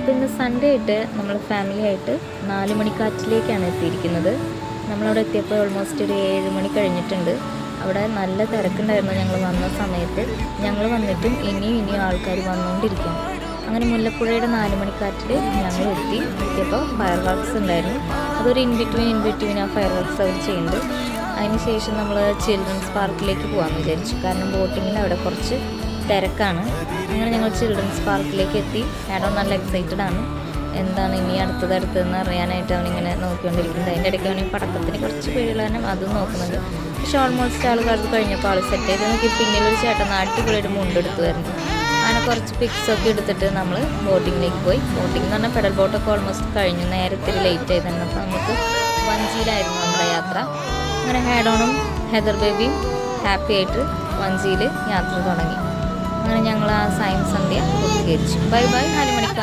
അപ്പോൾ ഇന്ന് സൺഡേ ആയിട്ട് നമ്മൾ ഫാമിലി ആയിട്ട് 4 മണിക്കാറ്റിലേക്കാണ് എത്തിയിരിക്കുന്നത്. നമ്മളവിടെ എത്തിയപ്പോൾ ഓൾമോസ്റ്റ് ഒരു 7 മണി കഴിഞ്ഞിട്ടുണ്ട്. അവിടെ നല്ല തിരക്കുണ്ടായിരുന്നു ഞങ്ങൾ വന്ന സമയത്ത്. ഞങ്ങൾ വന്നിട്ടും ഇനിയും ആൾക്കാർ വന്നുകൊണ്ടിരിക്കും. അങ്ങനെ മുല്ലപ്പുഴയുടെ 4 മണിക്കാറ്റിൽ ഞങ്ങൾ എത്തിയപ്പോൾ ഫയർ വർക്ക്സ് ഉണ്ടായിരുന്നു. അതൊരു ഇൻ ബിറ്റ്വീൻ ആ ഫയർ വർക്ക്സ് അവർ ചെയ്യുന്നുണ്ട്. അതിനുശേഷം നമ്മൾ ചിൽഡ്രൻസ് പാർക്കിലേക്ക് പോകാമെന്ന് വിചാരിച്ചു. കാരണം ബോട്ടിങ്ങിൽ അവിടെ കുറച്ച് തിരക്കാണ്. അങ്ങനെ ഞങ്ങൾ ചിൽഡ്രൻസ് പാർക്കിലേക്ക് എത്തി. ആഡോൺ നല്ല എക്സൈറ്റഡ് ആണ്. എന്താണ് ഇനി അടുത്തതെന്ന് അറിയാനായിട്ട് അവനിങ്ങനെ നോക്കിക്കൊണ്ടിരിക്കുന്നത്. അതിൻ്റെ ഇടയ്ക്ക് അവന് പടക്കത്തിന് കുറച്ച് പേരുള്ള കാരണം അതും നോക്കുന്നുണ്ട്. പക്ഷെ ഓൾമോസ്റ്റ് ആൾക്കാർ കഴിഞ്ഞപ്പോൾ ആൾ സെറ്റ് ചെയ്ത് നോക്കി. പിന്നിലൊരു ചേട്ടൻ അടിപൊളിയായിട്ട് മുണ്ടെടുത്ത് വരുന്നു. അങ്ങനെ കുറച്ച് പിക്സൊക്കെ എടുത്തിട്ട് നമ്മൾ ബോട്ടിങ്ങിലേക്ക് പോയി. ബോട്ടിംഗ് എന്ന് പറഞ്ഞാൽ പെഡൽ ബോട്ടൊക്കെ ഓൾമോസ്റ്റ് കഴിഞ്ഞു. നേരത്തെ ലേറ്റ് ആയി തന്നെ. അപ്പോൾ നമുക്ക് വഞ്ചിയിലായിരുന്നു നമ്മുടെ യാത്ര. അങ്ങനെ ഹാഡോണും ഹെദർ ബേബിയും ഹാപ്പി ആയിട്ട് വഞ്ചിയിൽ യാത്ര തുടങ്ങി. അങ്ങനെ ഞങ്ങൾ ആ സയൻസ് സന്ധ്യ പൂർത്തീകരിച്ചു. ബൈ 4 മണിക്ക്.